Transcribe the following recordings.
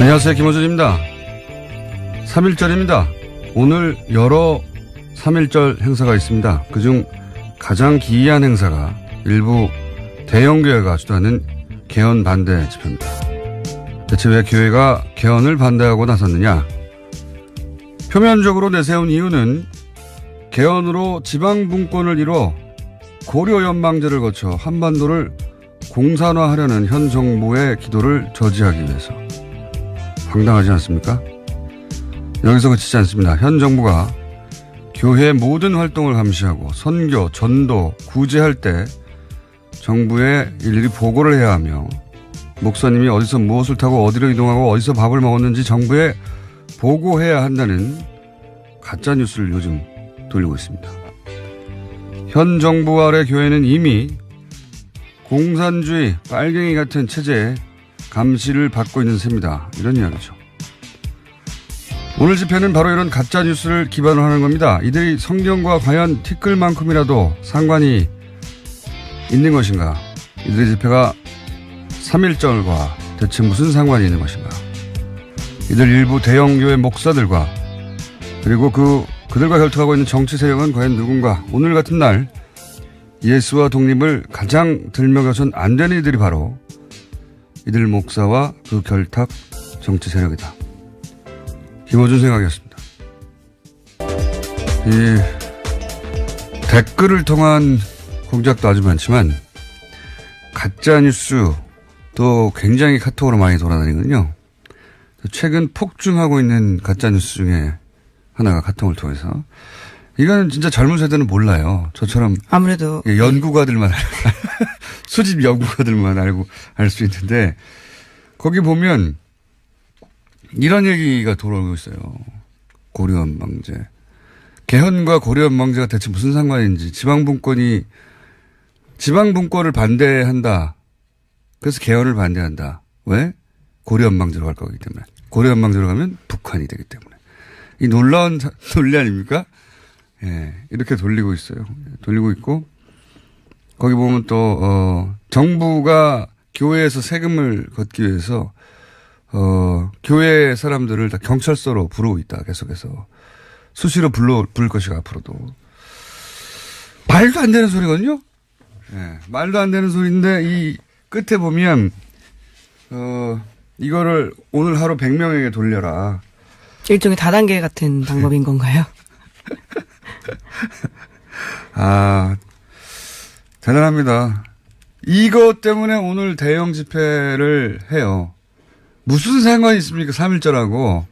안녕하세요. 김호준입니다. 3.1절입니다. 오늘 여러 3.1절 행사가 있습니다. 그중 가장 기이한 행사가 일부 대형교회가 주도하는 개헌 반대 집회입니다. 대체 왜 교회가 개헌을 반대하고 나섰느냐? 표면적으로 내세운 이유는 개헌으로 지방분권을 이뤄 고려연방제를 거쳐 한반도를 공산화하려는 현 정부의 기도를 저지하기 위해서. 황당하지 않습니까? 여기서 그치지 않습니다. 현 정부가 교회의 모든 활동을 감시하고 선교, 전도, 구제할 때 정부에 일일이 보고를 해야 하며 목사님이 어디서 무엇을 타고 어디로 이동하고 어디서 밥을 먹었는지 정부에 보고해야 한다는 가짜뉴스를 요즘 돌리고 있습니다. 현 정부 아래 교회는 이미 공산주의 빨갱이 같은 체제에 감시를 받고 있는 셈이다. 이런 이야기죠. 오늘 집회는 바로 이런 가짜뉴스를 기반으로 하는 겁니다. 이들이 성경과 과연 티끌만큼이라도 상관이 있는 것인가? 이들의 집회가 3.1절과 대체 무슨 상관이 있는 것인가? 이들 일부 대형교회 목사들과 그리고 그들과 결투하고 있는 정치 세력은 과연 누군가? 오늘 같은 날 예수와 독립을 가장 들먹여선 안 되는 이들이 바로 이들 목사와 그 결탁 정치 세력이다. 김호준 생각이었습니다. 이 댓글을 통한 공작도 아주 많지만 가짜뉴스도 굉장히 카톡으로 많이 돌아다니거든요. 최근 폭증하고 있는 가짜뉴스 중에 하나가 카톡을 통해서. 이거는 진짜 젊은 세대는 몰라요. 저처럼. 아무래도. 연구가들만, 수집 연구가들만 알고, 알 수 있는데, 거기 보면, 이런 얘기가 돌아오고 있어요. 고려연방제. 개헌과 고려연방제가 대체 무슨 상관인지, 지방분권을 반대한다. 그래서 개헌을 반대한다. 왜? 고려연방제로 갈 거기 때문에. 고려연방제로 가면 북한이 되기 때문에. 이 놀라운 논리 아닙니까? 예, 이렇게 돌리고 있어요. 돌리고 있고, 거기 보면 또, 정부가 교회에서 세금을 걷기 위해서, 교회 사람들을 다 경찰서로 부르고 있다, 계속해서. 수시로 부를 것이고, 앞으로도. 말도 안 되는 소리거든요? 예, 말도 안 되는 소리인데, 이 끝에 보면, 이거를 오늘 하루 100명에게 돌려라. 일종의 다단계 같은 방법인 건가요? 아, 대단합니다. 이것 때문에 오늘 대형 집회를 해요. 무슨 상관이 있습니까? 3.1절하고.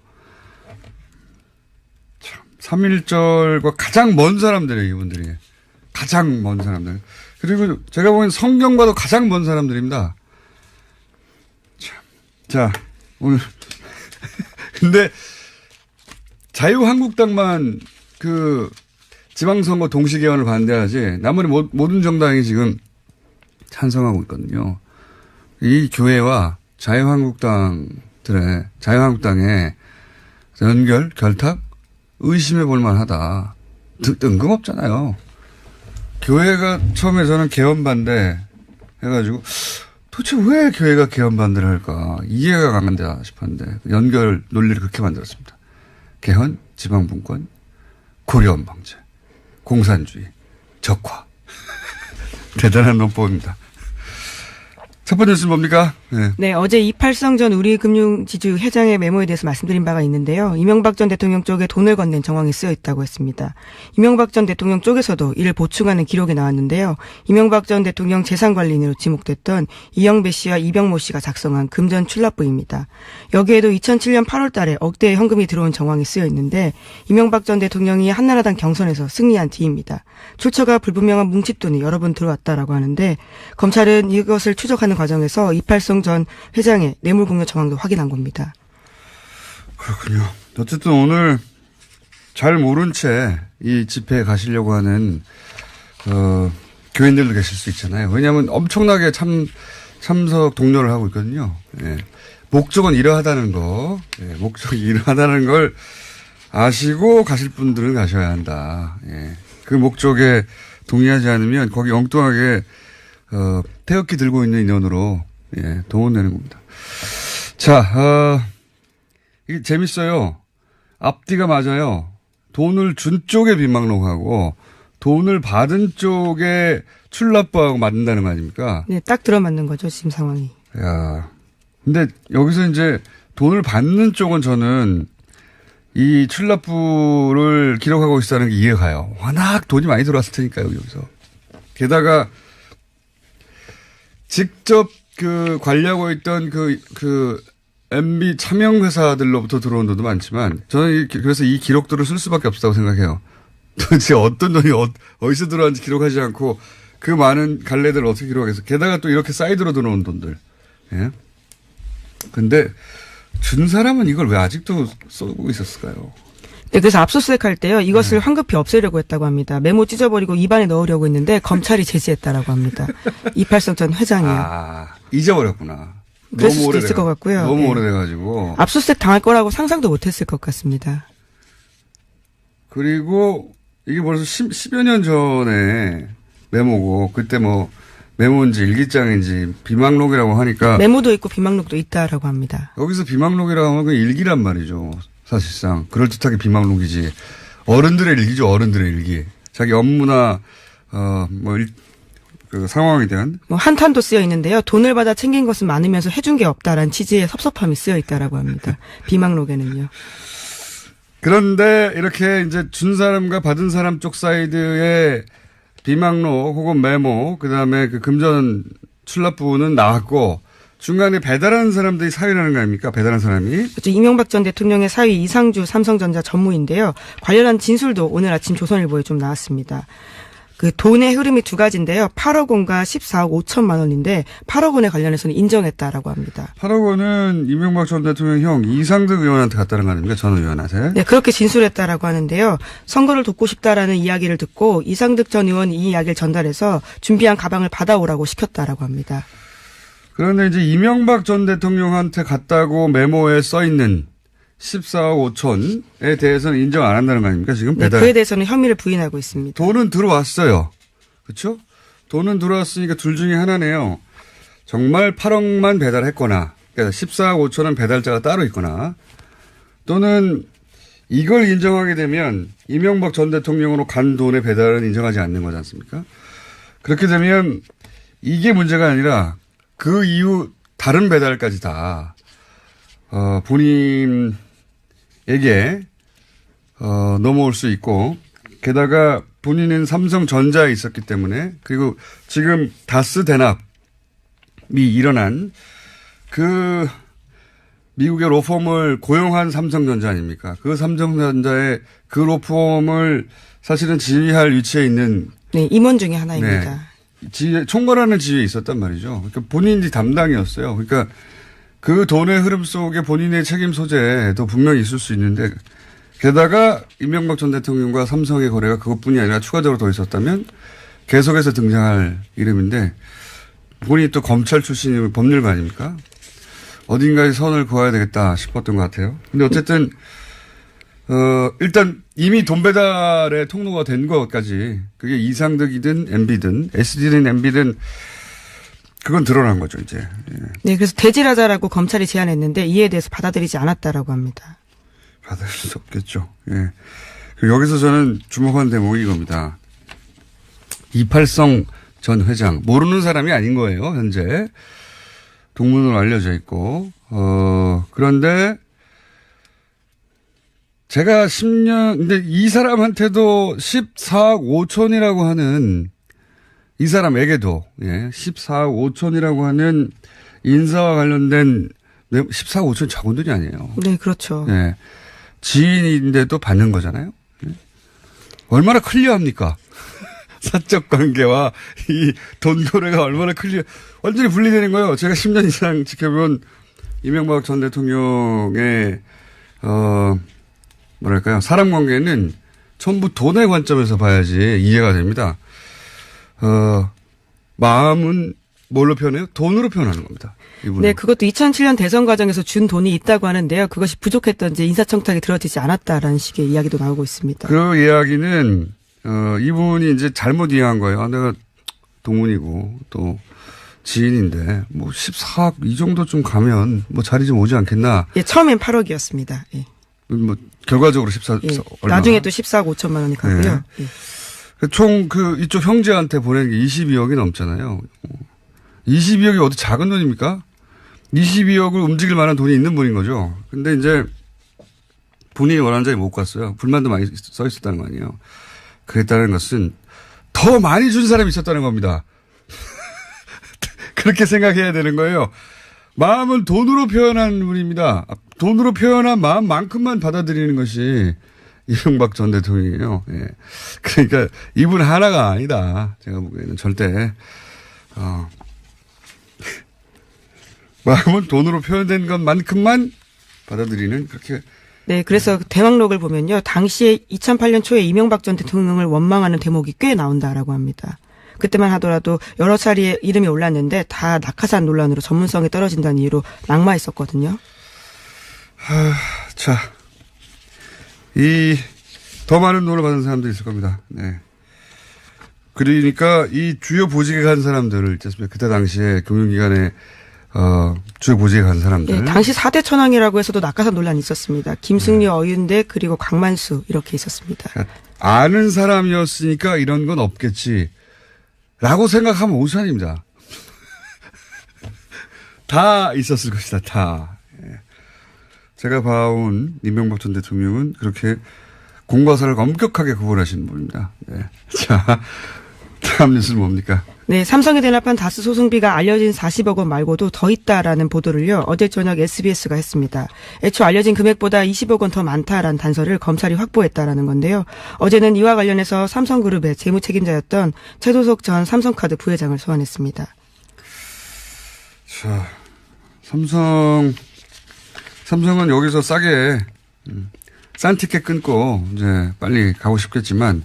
3.1절과 가장 먼 사람들이에요, 이분들이. 가장 먼 사람들. 그리고 제가 보기엔 성경과도 가장 먼 사람들입니다. 자, 오늘. 근데 자유한국당만 지방선거 동시개헌을 반대하지 나머지 모든 정당이 지금 찬성하고 있거든요. 이 교회와 자유한국당의 연결, 결탁 의심해 볼 만하다. 뜬금없잖아요. 교회가 처음에 저는 개헌 반대 해가지고 도대체 왜 교회가 개헌 반대를 할까 이해가 강한다 싶었는데 연결 논리를 그렇게 만들었습니다. 개헌, 지방분권, 고려연방제, 공산주의, 적화. 대단한 논법입니다. 첫 번째 뉴스는 뭡니까? 네, 어제 이팔성 전 우리금융지주 회장의 메모에 대해서 말씀드린 바가 있는데요. 이명박 전 대통령 쪽에 돈을 건넨 정황이 쓰여 있다고 했습니다. 이명박 전 대통령 쪽에서도 이를 보충하는 기록이 나왔는데요. 이명박 전 대통령 재산관리인으로 지목됐던 이영배 씨와 이병모 씨가 작성한 금전 출납부입니다. 여기에도 2007년 8월 달에 억대의 현금이 들어온 정황이 쓰여 있는데 이명박 전 대통령이 한나라당 경선에서 승리한 뒤입니다. 출처가 불분명한 뭉칫돈이 여러 번 들어왔다라고 하는데 검찰은 이것을 추적하는 과정에서 이팔성 전 회장의 뇌물공여 정황도 확인한 겁니다. 그렇군요. 어쨌든 오늘 잘 모른 채 이 집회에 가시려고 하는 교인들도 계실 수 있잖아요. 왜냐하면 엄청나게 참석 독려를 하고 있거든요. 예. 목적은 이러하다는 거, 목적이 이러하다는 걸 아시고 가실 분들은 가셔야 한다. 예. 그 목적에 동의하지 않으면 거기 엉뚱하게 태극기 들고 있는 인원으로 동원되는 겁니다. 자, 이게 재밌어요. 앞뒤가 맞아요. 돈을 준 쪽에 빈망록하고 돈을 받은 쪽에 출납부하고 맞는다는 거 아닙니까? 네, 딱 들어맞는 거죠, 지금 상황이. 야, 근데 여기서 이제 돈을 받는 쪽은 저는 이 출납부를 기록하고 있다는 게 이해가 가요. 워낙 돈이 많이 들어왔을 테니까요, 여기서. 게다가 직접 관리하고 있던 MB 차명회사들로부터 들어온 돈도 많지만 저는 그래서 이 기록들을 쓸 수밖에 없다고 생각해요. 도대체 어떤 돈이 어디서 들어왔는지 기록하지 않고 그 많은 갈래들을 어떻게 기록하겠어. 게다가 또 이렇게 사이드로 들어온 돈들. 예. 근데 준 사람은 이걸 왜 아직도 쏘고 있었을까요? 네, 그래서 압수수색 할 때요, 이것을 황급히 없애려고 했다고 합니다. 메모 찢어버리고 입안에 넣으려고 했는데 검찰이 제지했다라고 합니다. 이팔성 전 회장이요. 아, 잊어버렸구나. 그럴 수도 있을 것 같고요. 너무 네. 오래돼가지고. 압수수색 당할 거라고 상상도 못했을 것 같습니다. 그리고 이게 벌써 10여 년 전에 메모고 그때 뭐 메모인지 일기장인지 비망록이라고 하니까 메모도 있고 비망록도 있다라고 합니다. 여기서 비망록이라고 하면 그 일기란 말이죠. 사실상 그럴듯하게 비망록이지. 어른들의 일기죠. 어른들의 일기. 자기 업무나 그 상황에 대한 뭐 한탄도 쓰여 있는데요. 돈을 받아 챙긴 것은 많으면서 해준 게 없다라는 취지의 섭섭함이 쓰여 있다라고 합니다. 비망록에는요. 그런데 이렇게 이제 준 사람과 받은 사람 쪽 사이드의 비망록 혹은 메모, 그 다음에 그 금전 출납부는 나왔고, 중간에 배달하는 사람들이 사유라는 거 아닙니까? 배달한 사람이. 그렇죠. 이명박 전 대통령의 사위 이상주 삼성전자 전무인데요. 관련한 진술도 오늘 아침 조선일보에 좀 나왔습니다. 그 돈의 흐름이 두 가지인데요. 8억 원과 14억 5천만 원인데 8억 원에 관련해서는 인정했다라고 합니다. 8억 원은 이명박 전 대통령 형 이상득 의원한테 갔다는 거 아닙니까? 전 의원한테. 네, 그렇게 진술했다라고 하는데요. 선거를 돕고 싶다라는 이야기를 듣고 이상득 전 의원이 이 이야기를 전달해서 준비한 가방을 받아오라고 시켰다라고 합니다. 그런데 이제 이명박 전 대통령한테 갔다고 메모에 써 있는 14억 5천에 대해서는 인정 안 한다는 거 아닙니까? 지금 배달. 네, 그에 대해서는 혐의를 부인하고 있습니다. 돈은 들어왔어요. 그렇죠? 돈은 들어왔으니까 둘 중에 하나네요. 정말 8억만 배달했거나, 그러니까 14억 5천은 배달자가 따로 있거나, 또는 이걸 인정하게 되면 이명박 전 대통령으로 간 돈의 배달은 인정하지 않는 거지 않습니까? 그렇게 되면 이게 문제가 아니라 그 이후 다른 배달까지 다 본인에게 넘어올 수 있고, 게다가 본인은 삼성전자에 있었기 때문에, 그리고 지금 다스 대납이 일어난 그 미국의 로펌을 고용한 삼성전자 아닙니까? 그 삼성전자의 그 로펌을 사실은 지휘할 위치에 있는. 네, 임원 중에 하나입니다. 네, 총괄하는 지위에 있었단 말이죠. 그러니까 본인이 담당이었어요. 그러니까 그 돈의 흐름 속에 본인의 책임 소재도 분명히 있을 수 있는데, 게다가 이명박 전 대통령과 삼성의 거래가 그것뿐이 아니라 추가적으로 더 있었다면 계속해서 등장할 이름인데, 본인이 또 검찰 출신이 법률가 아닙니까? 어딘가에 선을 그어야 되겠다 싶었던 것 같아요. 근데 어쨌든 일단 이미 돈 배달의 통로가 된 것까지, 그게 이상득이든 MB든 SD든 MB든 그건 드러난 거죠, 이제. 예. 네, 그래서 대질하자라고 검찰이 제안했는데 이에 대해서 받아들이지 않았다라고 합니다. 받을 수 없겠죠. 예. 여기서 저는 주목한 대목이 이겁니다. 이팔성 전 회장, 모르는 사람이 아닌 거예요, 현재. 동문으로 알려져 있고, 그런데 제가 10년, 근데 이 사람한테도 14억 5천이라고 하는, 이 사람에게도, 예, 14억 5천이라고 하는 인사와 관련된 14억 5천 작은 돈이 아니에요. 네, 그렇죠. 예. 지인인데도 받는 거잖아요. 예. 얼마나 클리어합니까? 사적 관계와 이 돈 거래가 얼마나 완전히 분리되는 거예요. 제가 10년 이상 지켜본 이명박 전 대통령의, 뭐랄까요. 사람 관계는 전부 돈의 관점에서 봐야지 이해가 됩니다. 마음은 뭘로 표현해요? 돈으로 표현하는 겁니다. 이분은. 네, 그것도 2007년 대선 과정에서 준 돈이 있다고 하는데요. 그것이 부족했던지 인사청탁이 들어지지 않았다라는 식의 이야기도 나오고 있습니다. 그 이야기는 이분이 이제 잘못 이해한 거예요. 아, 내가 동문이고 또 지인인데 뭐 14억 이 정도 좀 가면 뭐 자리 좀 오지 않겠나. 예, 처음엔 8억이었습니다. 예. 뭐 결과적으로 14 예. 얼마. 나중에 또 14억 5천만 원이 가고요. 예. 총 이쪽 형제한테 보낸 게 22억이 넘잖아요. 22억이 어디 작은 돈입니까? 22억을 움직일 만한 돈이 있는 분인 거죠. 근데 이제 본인이 원하는 자리 못 갔어요. 불만도 많이 써 있었다는 거 아니에요. 그랬다는 것은 더 많이 준 사람이 있었다는 겁니다. 그렇게 생각해야 되는 거예요. 마음을 돈으로 표현한 분입니다. 돈으로 표현한 마음만큼만 받아들이는 것이 이명박 전 대통령이에요. 예. 그러니까 이분 하나가 아니다. 제가 보기에는 절대 마음은 돈으로 표현된 것만큼만 받아들이는 그렇게. 네, 그래서 대왕록을 보면요. 당시에 2008년 초에 이명박 전 대통령을 원망하는 대목이 꽤 나온다라고 합니다. 그때만 하더라도 여러 차례 이름이 올랐는데 다 낙하산 논란으로 전문성이 떨어진다는 이유로 낙마했었거든요. 자, 더 많은 돈을 받은 사람들이 있을 겁니다. 네. 그러니까 이 주요 보직에 간 사람들을 있잖습니까? 그때 당시에 금융기관에 주요 보직에 간 사람들. 네, 당시 4대 천왕이라고 해서도 낙하산 논란이 있었습니다. 김승리, 어윤대 그리고 강만수 이렇게 있었습니다. 그러니까 아는 사람이었으니까 이런 건 없겠지. 라고 생각하면 오산입니다. 다 있었을 것이다. 다. 예. 제가 봐온 이명박 전 대통령은 그렇게 공과 사를 엄격하게 구분하시는 분입니다. 네. 자, 다음 뉴스는 뭡니까? 네, 삼성에 대납한 다스 소송비가 알려진 40억 원 말고도 더 있다라는 보도를요. 어제 저녁 SBS가 했습니다. 애초 알려진 금액보다 20억 원 더 많다라는 단서를 검찰이 확보했다라는 건데요. 어제는 이와 관련해서 삼성그룹의 재무 책임자였던 최도석 전 삼성카드 부회장을 소환했습니다. 자, 삼성은 여기서 싸게 싼 티켓 끊고 이제 빨리 가고 싶겠지만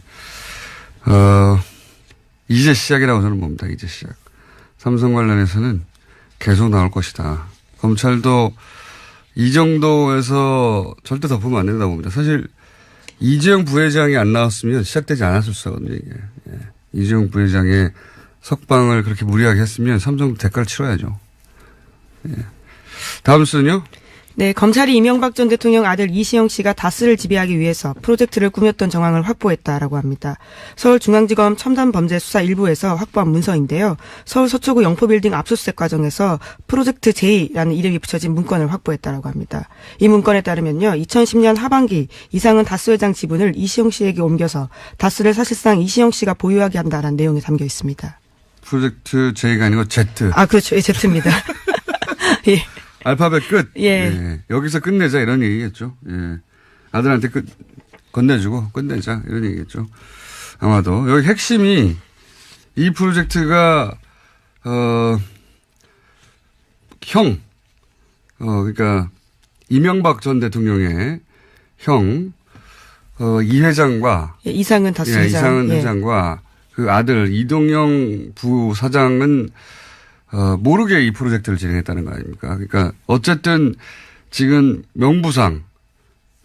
이제 시작이라고 저는 봅니다. 이제 시작. 삼성 관련해서는 계속 나올 것이다. 검찰도 이 정도에서 절대 덮으면 안 된다고 봅니다. 사실 이재용 부회장이 안 나왔으면 시작되지 않았을 수 있거든요. 이게. 예. 이재용 부회장의 석방을 그렇게 무리하게 했으면 삼성도 대가를 치러야죠. 예. 다음 수는요? 네, 검찰이 이명박 전 대통령 아들 이시영 씨가 다스를 지배하기 위해서 프로젝트를 꾸몄던 정황을 확보했다라고 합니다. 서울중앙지검 첨단범죄수사 1부에서 확보한 문서인데요. 서울 서초구 영포빌딩 압수수색 과정에서 프로젝트 J라는 이름이 붙여진 문건을 확보했다라고 합니다. 이 문건에 따르면요. 2010년 하반기 이상은 다스 회장 지분을 이시영 씨에게 옮겨서 다스를 사실상 이시영 씨가 보유하게 한다라는 내용이 담겨 있습니다. 프로젝트 J가 아니고 Z. 아, 그렇죠. 예, Z입니다. 예. 알파벳 끝. 예. 예. 여기서 끝내자 이런 얘기겠죠. 예. 아들한테 건네주고 끝내자 이런 얘기겠죠. 아마도 여기 핵심이 이 프로젝트가 그러니까 이명박 전 대통령의 형 이 회장과 예, 이상은 다스 회장. 이상은 회장과 그 아들 이동영 부사장은 모르게 이 프로젝트를 진행했다는 거 아닙니까? 그러니까 어쨌든 지금 명부상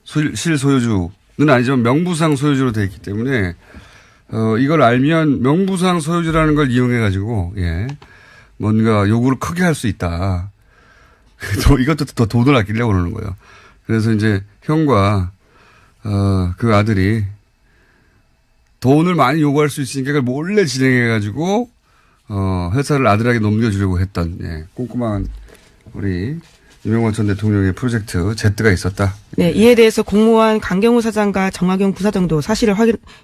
실소유주는 아니지만 명부상 소유주로 되어 있기 때문에 이걸 알면 명부상 소유주라는 걸 이용해 가지고 예 뭔가 요구를 크게 할 수 있다. 이것도 더 돈을 아끼려고 그러는 거예요. 그래서 이제 형과 그 아들이 돈을 많이 요구할 수 있으니까 그걸 몰래 진행해 가지고 회사를 아들에게 넘겨주려고 했던, 예, 꼼꼼한 우리 이명박 전 대통령의 프로젝트 Z가 있었다. 네, 이에 대해서 공모한 강경호 사장과 정학용 부사장도 사실을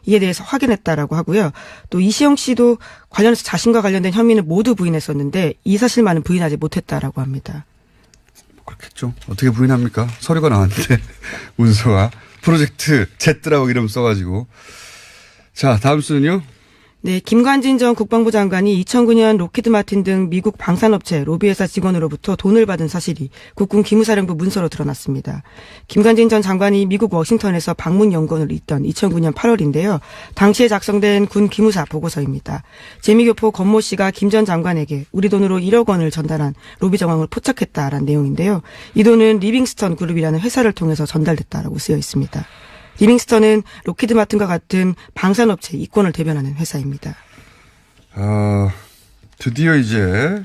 이에 대해서 확인했다라고 하고요. 또 이시영 씨도 관련해서 자신과 관련된 혐의는 모두 부인했었는데 이 사실만은 부인하지 못했다라고 합니다. 그렇겠죠. 어떻게 부인합니까? 서류가 나왔는데 문서가 프로젝트 Z라고 이름 써가지고. 자, 다음 수는요? 네, 김관진 전 국방부 장관이 2009년 로키드 마틴 등 미국 방산업체 로비회사 직원으로부터 돈을 받은 사실이 국군 기무사령부 문서로 드러났습니다. 김관진 전 장관이 미국 워싱턴에서 방문 연구원을 잇던 2009년 8월인데요. 당시에 작성된 군 기무사 보고서입니다. 재미교포 권모 씨가 김 전 장관에게 우리 돈으로 1억 원을 전달한 로비 정황을 포착했다라는 내용인데요. 이 돈은 리빙스턴 그룹이라는 회사를 통해서 전달됐다라고 쓰여 있습니다. 리빙스턴은 로키드 마틴과 같은 방산업체 이권을 대변하는 회사입니다. 드디어 이제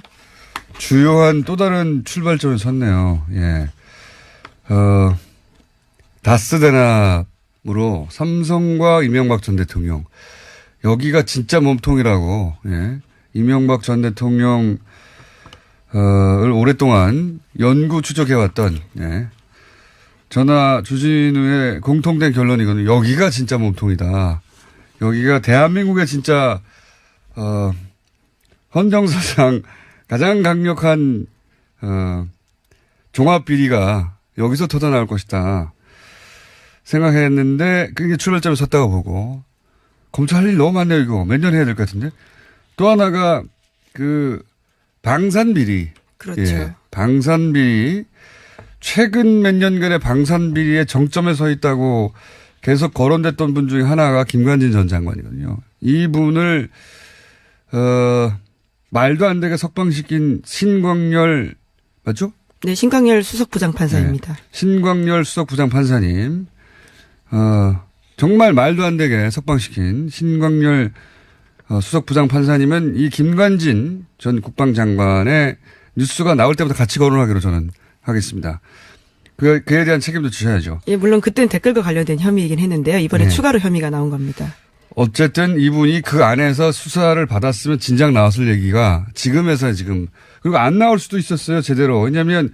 주요한 또 다른 출발점에 섰네요. 예. 다스 대납으로 삼성과 이명박 전 대통령. 여기가 진짜 몸통이라고, 예. 이명박 전 대통령, 을 오랫동안 연구 추적해왔던, 예. 전화 주진우의 공통된 결론이거든요. 여기가 진짜 몸통이다. 여기가 대한민국의 진짜, 헌정사상 가장 강력한, 종합비리가 여기서 터져나올 것이다. 생각했는데, 그게 출발점에 섰다고 보고, 검찰 할 일 너무 많네요, 이거. 몇 년 해야 될 것 같은데. 또 하나가, 방산비리. 그렇죠. 예, 방산비리. 최근 몇 년간의 방산비리의 정점에 서 있다고 계속 거론됐던 분 중에 하나가 김관진 전 장관이거든요. 이분을, 말도 안 되게 석방시킨 신광열, 맞죠? 네, 신광열 수석 부장판사입니다. 네, 신광열 수석 부장판사님. 정말 말도 안 되게 석방시킨 신광열 수석 부장판사님은 이 김관진 전 국방장관의 뉴스가 나올 때부터 같이 거론하기로 저는 하겠습니다. 그에 대한 책임도 지셔야죠. 예, 물론 그때는 댓글과 관련된 혐의이긴 했는데요. 이번에 네. 추가로 혐의가 나온 겁니다. 어쨌든 이분이 그 안에서 수사를 받았으면 진작 나왔을 얘기가 지금에서 지금 그리고 안 나올 수도 있었어요. 제대로. 왜냐하면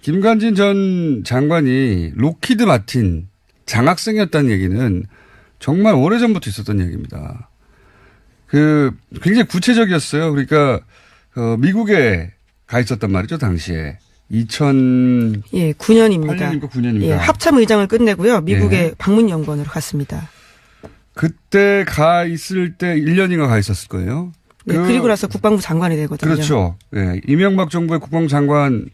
김관진 전 장관이 로키드 마틴 장학생이었다는 얘기는 정말 오래전부터 있었던 얘기입니다. 굉장히 구체적이었어요. 그러니까 미국에 가 있었단 말이죠. 당시에. 2009년입니까? 예, 9년입니다. 8년입니까? 9년입니까? 예, 합참 의장을 끝내고요. 미국의 예. 방문연구원으로 갔습니다. 그때 가 있을 때 1년인가 가 있었을 거예요. 네, 그리고 나서 국방부 장관이 되거든요. 그렇죠. 예, 이명박 정부의 국방부 장관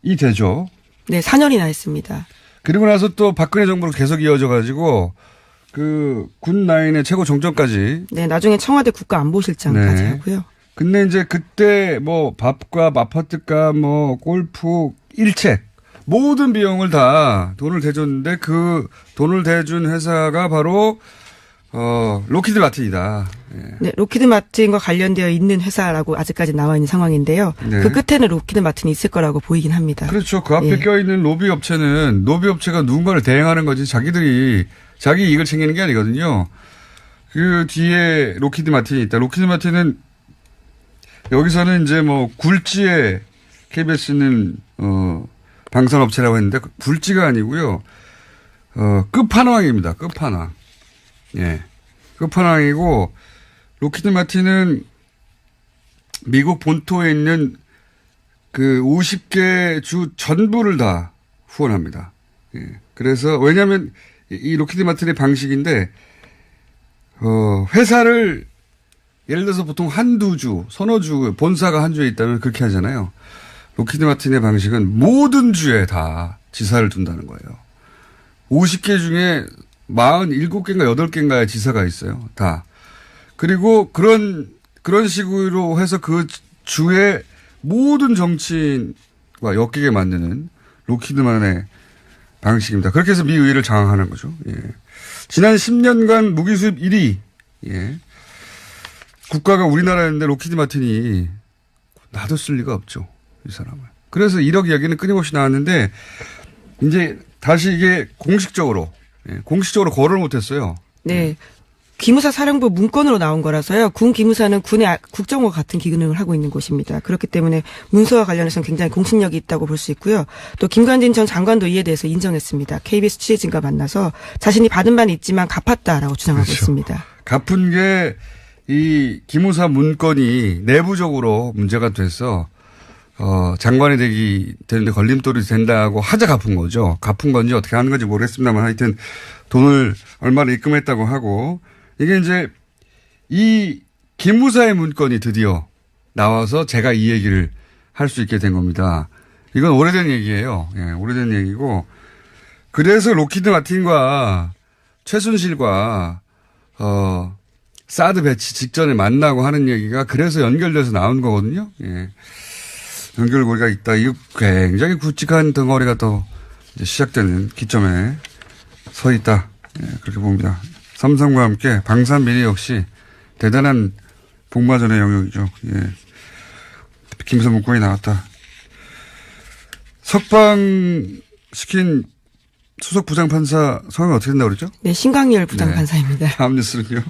이 되죠. 네, 4년이나 했습니다. 그리고 나서 또 박근혜 정부로 계속 이어져 가지고 군 라인의 최고 정점까지. 네, 나중에 청와대 국가안보실장까지 네. 하고요. 근데 이제 그때 뭐 밥값, 아파트값, 뭐 골프, 일책 모든 비용을 다 돈을 대줬는데 그 돈을 대준 회사가 바로 로키드 마틴이다. 예. 네, 로키드 마틴과 관련되어 있는 회사라고 아직까지 나와 있는 상황인데요. 네. 그 끝에는 로키드 마틴이 있을 거라고 보이긴 합니다. 그렇죠. 그 앞에 예. 껴있는 로비 업체는 로비 업체가 누군가를 대행하는 거지 자기들이 자기 이익을 챙기는 게 아니거든요. 그 뒤에 로키드 마틴이 있다. 로키드 마틴은 여기서는 이제 뭐 굴지에 KBS는 방산업체라고 했는데 굴지가 아니고요. 끝판왕입니다. 끝판왕. 예. 끝판왕이고 로키드 마틴은 미국 본토에 있는 그 50개 주 전부를 다 후원합니다. 예. 그래서 왜냐하면 이 로키드 마틴의 방식인데 회사를 예를 들어서 보통 한두 주, 서너 주, 본사가 한 주에 있다면 그렇게 하잖아요. 로키드 마틴의 방식은 모든 주에 다 지사를 둔다는 거예요. 50개 중에 47개인가 8개인가의 지사가 있어요. 다. 그리고 그런 식으로 해서 그 주의 모든 정치인과 엮이게 만드는 로키드만의 방식입니다. 그렇게 해서 미 의회를 장악하는 거죠. 예. 지난 10년간 무기 수입 1위. 예. 국가가 우리나라였는데 로키드 마틴이 놔뒀을 리가 없죠. 이 사람을. 그래서 1억 이야기는 끊임없이 나왔는데 이제 다시 이게 공식적으로 거론을 못했어요. 네. 기무사 사령부 문건으로 나온 거라서요. 군 기무사는 군의 국정과 같은 기능을 하고 있는 곳입니다. 그렇기 때문에 문서와 관련해서는 굉장히 공신력이 있다고 볼 수 있고요. 또 김관진 전 장관도 이에 대해서 인정했습니다. KBS 취재진과 만나서 자신이 받은 바는 있지만 갚았다라고 주장하고 그렇죠. 있습니다. 갚은 게 이 기무사 문건이 내부적으로 문제가 돼서 장관이 되는데 걸림돌이 된다고 하자 갚은 거죠. 갚은 건지 어떻게 하는 건지 모르겠습니다만 하여튼 돈을 얼마를 입금했다고 하고 이게 이제 이 기무사의 문건이 드디어 나와서 제가 이 얘기를 할 수 있게 된 겁니다. 이건 오래된 얘기예요. 예, 오래된 얘기고 그래서 로키드 마틴과 최순실과 사드 배치 직전에 만나고 하는 얘기가 그래서 연결돼서 나온 거거든요. 예. 연결고리가 있다. 이거 굉장히 굵직한 덩어리가 또 이제 시작되는 기점에 서 있다. 예, 그렇게 봅니다. 삼성과 함께 방산비리 역시 대단한 복마전의 영역이죠. 예. 김서 문건이 나왔다. 석방시킨 수석 부장판사 성함이 어떻게 된다고 그러죠? 네, 신광열 부장판사입니다. 다음 뉴스는요?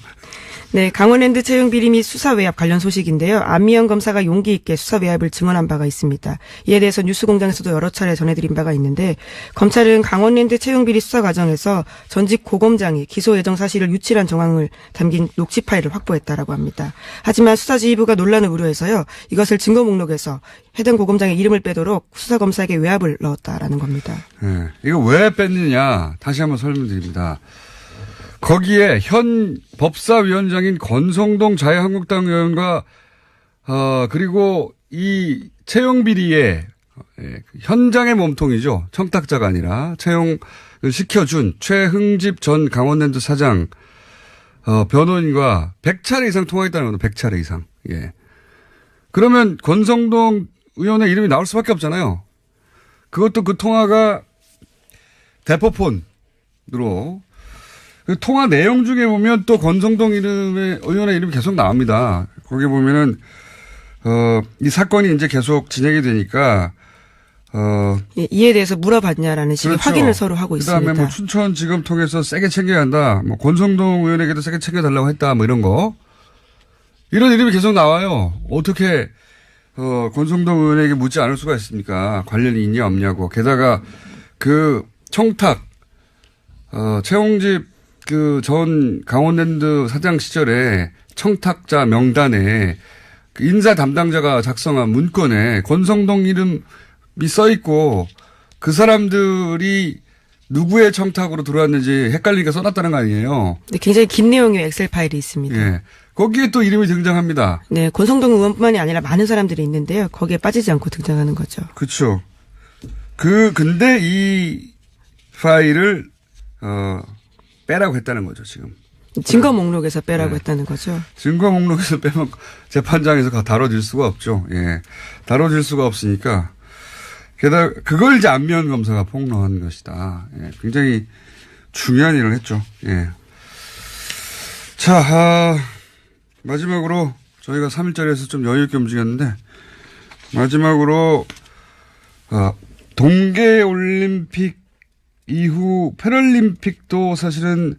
네, 강원랜드 채용 비리 및 수사 외압 관련 소식인데요. 안미영 검사가 용기 있게 수사 외압을 증언한 바가 있습니다. 이에 대해서 뉴스공장에서도 여러 차례 전해드린 바가 있는데 검찰은 강원랜드 채용 비리 수사 과정에서 전직 고검장이 기소 예정 사실을 유출한 정황을 담긴 녹취 파일을 확보했다라고 합니다. 하지만 수사지휘부가 논란을 우려해서요. 이것을 증거 목록에서 해당 고검장의 이름을 빼도록 수사검사에게 외압을 넣었다라는 겁니다. 네, 이거 왜 뺐느냐 다시 한번 설명드립니다. 거기에 현 법사위원장인 권성동 자유한국당 의원과 그리고 이 채용 비리의 현장의 몸통이죠. 청탁자가 아니라 채용을 시켜준 최흥집 전 강원랜드 사장 변호인과 100차례 이상 통화했다는 겁니다. 100차례 이상. 예. 그러면 권성동 의원의 이름이 나올 수밖에 없잖아요. 그것도 그 통화가 대포폰으로 그 통화 내용 중에 보면 또 권성동 의원의 이름이 계속 나옵니다. 거기 보면은, 이 사건이 이제 계속 진행이 되니까, 예, 이에 대해서 물어봤냐라는 식의 그렇죠. 확인을 서로 하고 있습니다. 그다음에 뭐 춘천지검 통해서 세게 챙겨야 한다. 뭐 권성동 의원에게도 세게 챙겨달라고 했다. 뭐 이런 거. 이런 이름이 계속 나와요. 어떻게, 권성동 의원에게 묻지 않을 수가 있습니까? 관련이 있냐 없냐고. 게다가 그 청탁, 최홍집 전 강원랜드 사장 시절에 청탁자 명단에 그 인사 담당자가 작성한 문건에 권성동 이름이 써 있고 그 사람들이 누구의 청탁으로 들어왔는지 헷갈리니까 써놨다는 거 아니에요. 네, 굉장히 긴 내용의 엑셀 파일이 있습니다. 예. 거기에 또 이름이 등장합니다. 네, 권성동 의원뿐만이 아니라 많은 사람들이 있는데요. 거기에 빠지지 않고 등장하는 거죠. 그렇죠. 근데 이 파일을 빼라고 했다는 거죠, 지금. 증거 목록에서 빼라고 했다는 거죠. 증거 목록에서 빼면 재판장에서 다뤄질 수가 없죠. 예. 다뤄질 수가 없으니까. 게다가 그걸 이제 안미연 검사가 폭로한 것이다. 예. 굉장히 중요한 일을 했죠. 예. 자, 마지막으로 저희가 3일짜리에서 좀 여유 있게 움직였는데 마지막으로 동계올림픽 이후 패럴림픽도 사실은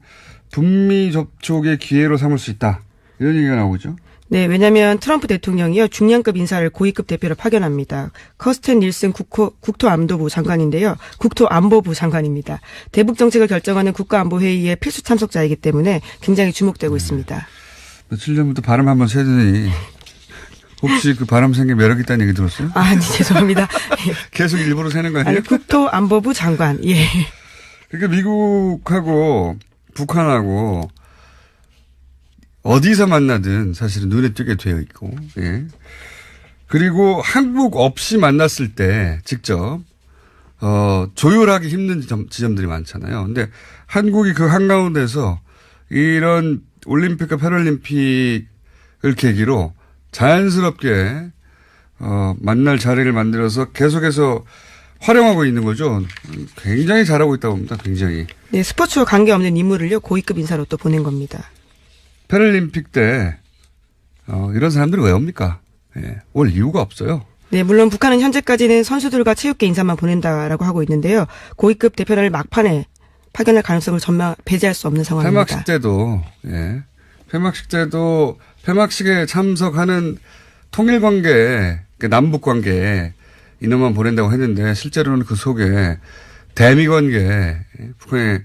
북미 접촉의 기회로 삼을 수 있다. 이런 얘기가 나오죠. 네, 왜냐하면 트럼프 대통령이요 중량급 인사를 고위급 대표로 파견합니다. 커스텐 닐슨 국토안보부 장관인데요. 국토안보부 장관입니다. 대북 정책을 결정하는 국가안보회의의 필수 참석자이기 때문에 굉장히 주목되고 있습니다. 며칠 전부터 발음 한번 세더니 혹시 그 발음 생긴 매력 있다는 얘기 들었어요? 아니 죄송합니다. 계속 일부러 세는 거 아니에요? 아니, 국토안보부 장관. 예. 그러니까 미국하고 북한하고 어디서 만나든 사실은 눈에 띄게 되어 있고, 예. 그리고 한국 없이 만났을 때 직접, 조율하기 힘든 지점들이 많잖아요. 근데 한국이 그 한가운데서 이런 올림픽과 패럴림픽을 계기로 자연스럽게, 만날 자리를 만들어서 계속해서 활용하고 있는 거죠. 굉장히 잘하고 있다고 봅니다. 굉장히. 네, 스포츠와 관계없는 인물을요, 고위급 인사로 또 보낸 겁니다. 패럴림픽 때 이런 사람들이 왜 옵니까? 예, 올 이유가 없어요. 네, 물론 북한은 현재까지는 선수들과 체육계 인사만 보낸다라고 하고 있는데요. 고위급 대표단을 막판에 파견할 가능성을 배제할 수 없는 상황입니다. 폐막식 때도 폐막식에 참석하는 통일관계, 남북관계 인원만 보낸다고 했는데 실제로는 그 속에 대미관계, 북한의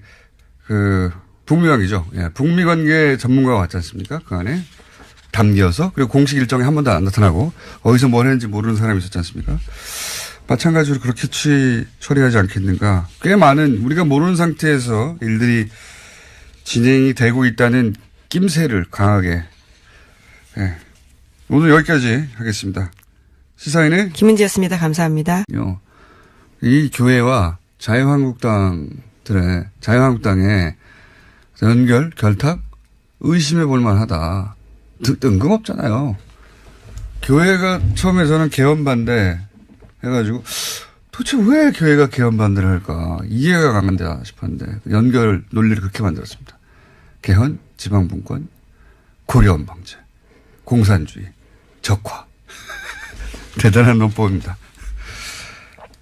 북미관계죠. 예, 북미관계 전문가가 왔지 않습니까? 그 안에 담겨서 그리고 공식 일정에 한 번도 안 나타나고 어디서 뭘 했는지 모르는 사람이 있었지 않습니까? 마찬가지로 그렇게 처리하지 않겠는가. 꽤 많은 우리가 모르는 상태에서 일들이 진행이 되고 있다는 낌새를 강하게. 예. 오늘 여기까지 하겠습니다. 시사인의 김은지였습니다. 감사합니다. 이 교회와 자유한국당의 결탁 의심해 볼 만하다. 뜬금없잖아요. 교회가 처음에 저는 개헌 반대 해가지고 도대체 왜 교회가 개헌 반대를 할까 이해가 강한다 싶었는데 연결 논리를 그렇게 만들었습니다. 개헌, 지방분권, 고려원 방제, 공산주의, 적화. 대단한 논법입니다.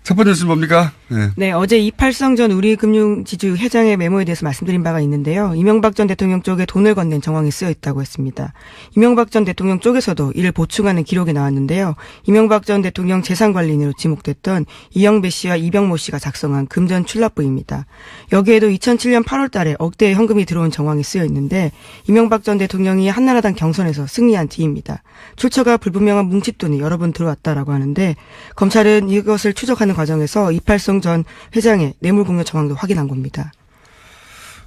첫 번째 뉴스는 뭡니까? 네. 네, 어제 이팔성 전 우리금융지주 회장의 메모에 대해서 말씀드린 바가 있는데요. 이명박 전 대통령 쪽에 돈을 건넨 정황이 쓰여 있다고 했습니다. 이명박 전 대통령 쪽에서도 이를 보충하는 기록이 나왔는데요. 이명박 전 대통령 재산관리인으로 지목됐던 이영배 씨와 이병모 씨가 작성한 금전 출납부입니다. 여기에도 2007년 8월 달에 억대의 현금이 들어온 정황이 쓰여 있는데 이명박 전 대통령이 한나라당 경선에서 승리한 뒤입니다. 출처가 불분명한 뭉칫돈이 여러 번 들어왔다라고 하는데 검찰은 이것을 추적하는 과정에서 이팔성 전 회장의 뇌물공여 정황도 확인한 겁니다.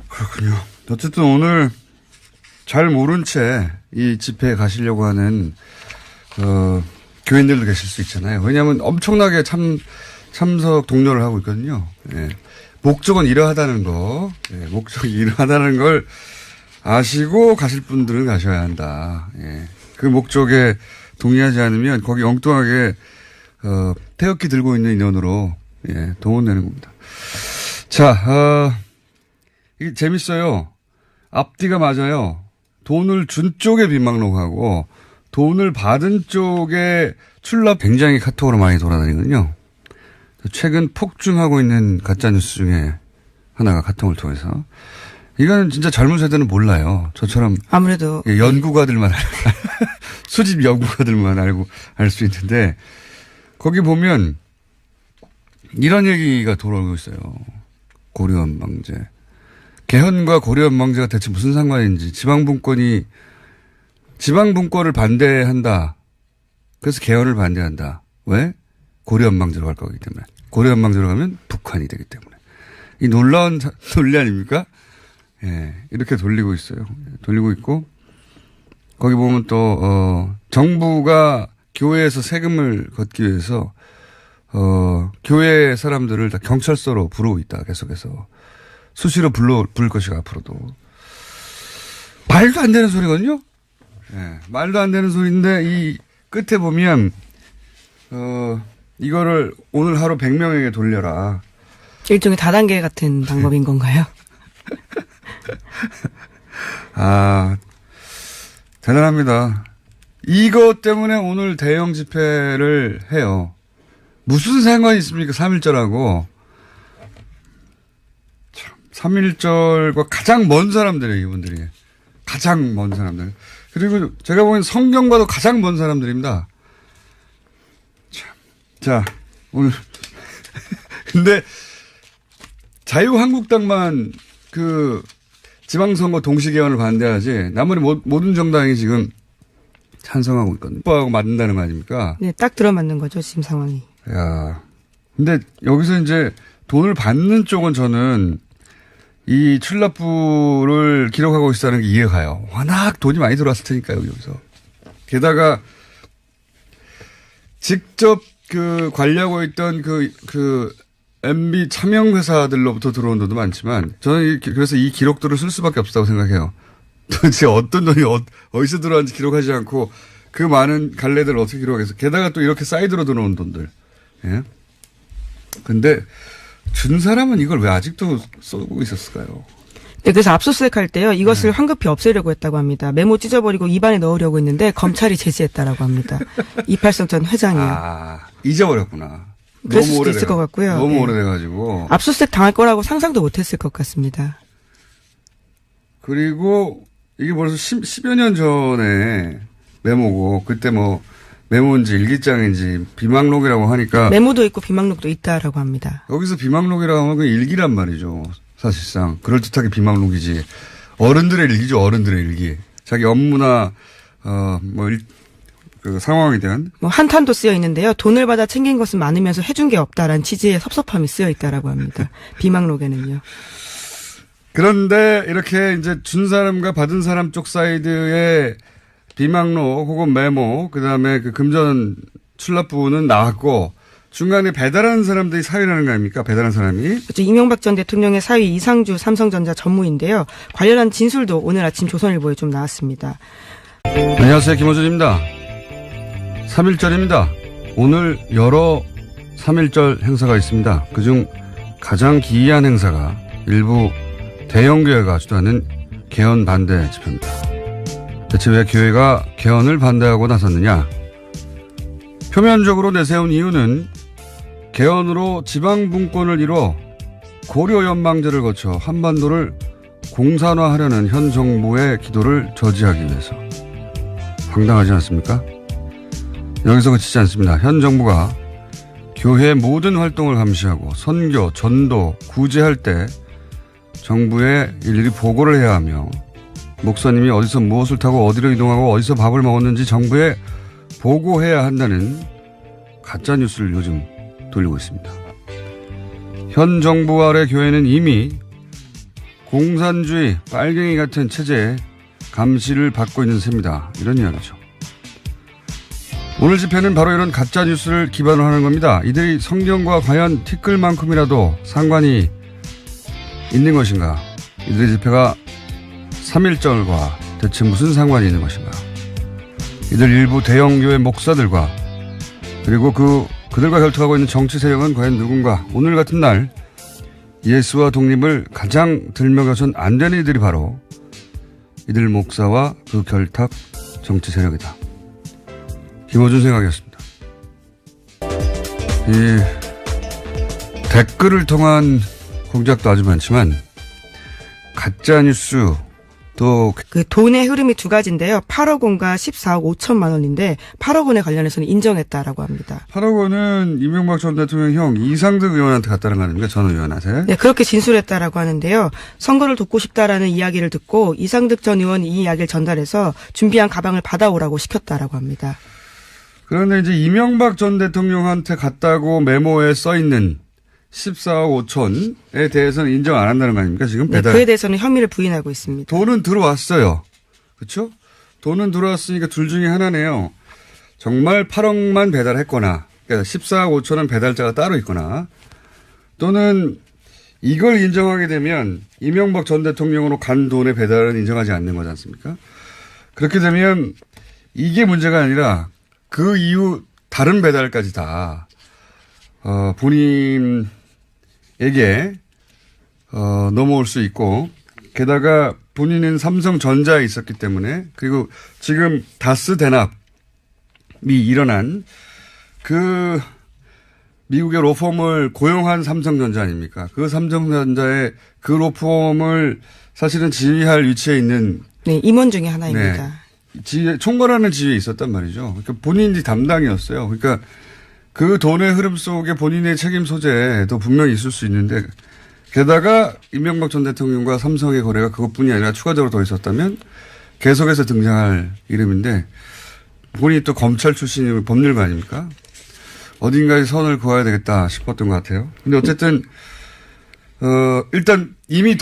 그렇군요. 어쨌든 오늘 잘 모른 채 이 집회에 가시려고 하는 교인들도 계실 수 있잖아요. 왜냐하면 엄청나게 참석 독려를 하고 있거든요. 예. 목적은 이러하다는 거, 목적이 이러하다는 걸 아시고 가실 분들은 가셔야 한다. 예. 그 목적에 동의하지 않으면 거기 엉뚱하게 태극기 들고 있는 인원으로 동원되는 겁니다. 자, 이게 재밌어요. 앞뒤가 맞아요. 돈을 준 쪽에 빈망록하고 돈을 받은 쪽에 출납 굉장히 카톡으로 많이 돌아다니거든요. 최근 폭증하고 있는 가짜뉴스 중에 하나가 카톡을 통해서. 이거는 진짜 젊은 세대는 몰라요. 저처럼. 아무래도. 연구가들만, 수집 연구가들만 알고 알 수 있는데, 거기 보면 이런 얘기가 돌아오고 있어요. 고려원방제. 개헌과 고려원방제가 대체 무슨 상관인지. 지방분권을 반대한다. 그래서 개헌을 반대한다. 왜? 고려원방제로 갈 거기 때문에. 고려원방제로 가면 북한이 되기 때문에. 이 놀라운 논리 아닙니까? 예, 이렇게 돌리고 있어요. 돌리고 있고, 거기 보면 또, 정부가 교회에서 세금을 걷기 위해서, 교회 사람들을 다 경찰서로 부르고 있다, 계속해서. 수시로 부를 것이고, 앞으로도. 말도 안 되는 소리거든요? 예, 말도 안 되는 소리인데, 이 끝에 보면, 이거를 오늘 하루 100명에게 돌려라. 일종의 다단계 같은 방법인 건가요? 아, 대단합니다. 이것 때문에 오늘 대형 집회를 해요. 무슨 상관이 있습니까? 3.1절하고. 3.1절과 가장 먼 사람들이에요, 이분들이. 가장 먼 사람들. 그리고 제가 보기엔 성경과도 가장 먼 사람들입니다. 자, 오늘. 근데 자유한국당만 지방선거 동시개헌을 반대하지 나머지 모든 정당이 지금 찬성하고 있거든요. 하고 맞는다는 거 아닙니까? 네, 딱 들어맞는 거죠, 지금 상황이. 야, 근데 여기서 이제 돈을 받는 쪽은 저는 이 출납부를 기록하고 있다는 게 이해가 가요. 워낙 돈이 많이 들어왔을 테니까요, 여기서. 게다가 직접 관리하고 있던 MB 차명 회사들로부터 들어온 돈도 많지만 저는 그래서 이 기록들을 쓸 수밖에 없다고 생각해요. 도대체 어떤 돈이 어디서 들어왔는지 기록하지 않고 그 많은 갈래들을 어떻게 기록해서 게다가 또 이렇게 사이드로 들어온 돈들. 예. 근데 준 사람은 이걸 왜 아직도 쏘고 있었을까요? 네, 그래서 압수수색 할 때요. 이것을 황급히 없애려고 했다고 합니다. 메모 찢어버리고 입안에 넣으려고 했는데 검찰이 제지했다라고 합니다. 이팔성 전 회장이요. 아, 잊어버렸구나. 그랬을 수도 있을 것 같고요. 너무 오래돼가지고. 압수수색 당할 거라고 상상도 못했을 것 같습니다. 그리고 이게 벌써 10여 년 전에 메모고 그때 메모인지 일기장인지 비망록이라고 하니까. 메모도 있고 비망록도 있다라고 합니다. 여기서 비망록이라고 하면 그 일기란 말이죠. 사실상. 그럴듯하게 비망록이지. 어른들의 일기죠. 어른들의 일기. 자기 업무나 그 상황에 대한 한탄도 쓰여 있는데요. 돈을 받아 챙긴 것은 많으면서 해준 게 없다라는 취지의 섭섭함이 쓰여 있다라고 합니다. 비망록에는요. 그런데 이렇게 이제 준 사람과 받은 사람 쪽 사이드의 비망록 혹은 메모 그다음에 그 금전 출납부는 나왔고 중간에 배달하는 사람들이 사위라는 거 아닙니까? 배달한 사람이. 그렇죠. 이명박 전 대통령의 사위 이상주 삼성전자 전무인데요. 관련한 진술도 오늘 아침 조선일보에 좀 나왔습니다. 안녕하세요. 김호준입니다. 3.1절입니다. 오늘 여러 3.1절 행사가 있습니다. 그중 가장 기이한 행사가 일부 대형교회가 주도하는 개헌 반대 집회입니다. 대체 왜 교회가 개헌을 반대하고 나섰느냐? 표면적으로 내세운 이유는 개헌으로 지방분권을 이뤄 고려연방제를 거쳐 한반도를 공산화하려는 현 정부의 기도를 저지하기 위해서. 황당하지 않습니까? 여기서 그치지 않습니다. 현 정부가 교회 모든 활동을 감시하고 선교, 전도, 구제할 때 정부에 일일이 보고를 해야 하며 목사님이 어디서 무엇을 타고 어디로 이동하고 어디서 밥을 먹었는지 정부에 보고해야 한다는 가짜뉴스를 요즘 돌리고 있습니다. 현 정부 아래 교회는 이미 공산주의 빨갱이 같은 체제의 감시를 받고 있는 셈이다. 이런 이야기죠. 오늘 집회는 바로 이런 가짜뉴스를 기반으로 하는 겁니다. 이들이 성경과 과연 티끌만큼이라도 상관이 있는 것인가? 이들의 집회가 3.1절과 대체 무슨 상관이 있는 것인가? 이들 일부 대형교회 목사들과 그리고 그들과 결투하고 있는 정치 세력은 과연 누군가? 오늘 같은 날 예수와 독립을 가장 들먹여선 안 되는 이들이 바로 이들 목사와 그 결탁 정치 세력이다. 김호준 생각이었습니다. 이 댓글을 통한 공작도 아주 많지만 가짜뉴스 또 그 돈의 흐름이 두 가지인데요. 8억 원과 14억 5천만 원인데 8억 원에 관련해서는 인정했다라고 합니다. 8억 원은 이명박 전 대통령 형 이상득 의원한테 갔다는 거 아닙니까? 전 의원한테. 네, 그렇게 진술했다라고 하는데요. 선거를 돕고 싶다라는 이야기를 듣고 이상득 전 의원이 이 이야기를 전달해서 준비한 가방을 받아오라고 시켰다라고 합니다. 그런데 이제 이명박 전 대통령한테 갔다고 메모에 써 있는 14억 5천에 대해서는 인정 안 한다는 거 아닙니까? 지금 배달. 네, 그에 대해서는 혐의를 부인하고 있습니다. 돈은 들어왔어요. 그렇죠? 돈은 들어왔으니까 둘 중에 하나네요. 정말 8억만 배달했거나 그러니까 14억 5천은 배달자가 따로 있거나 또는 이걸 인정하게 되면 이명박 전 대통령으로 간 돈의 배달은 인정하지 않는 거지 않습니까? 그렇게 되면 이게 문제가 아니라 그 이후 다른 배달까지 다 본인에게 넘어올 수 있고 게다가 본인은 삼성전자에 있었기 때문에 그리고 지금 다스 대납이 일어난 그 미국의 로펌을 고용한 삼성전자 아닙니까? 그 삼성전자의 그 로펌을 사실은 지휘할 위치에 있는 네, 임원 중에 하나입니다. 네, 총괄하는 지위에 있었단 말이죠. 그러니까 본인이 담당이었어요. 그러니까 그 돈의 흐름 속에 본인의 책임 소재도 분명히 있을 수 있는데 게다가 이명박 전 대통령과 삼성의 거래가 그것뿐이 아니라 추가적으로 더 있었다면 계속해서 등장할 이름인데 본인이 또 검찰 출신이면 법률가 아닙니까? 어딘가에 선을 그어야 되겠다 싶었던 것 같아요. 근데 어쨌든 일단 이미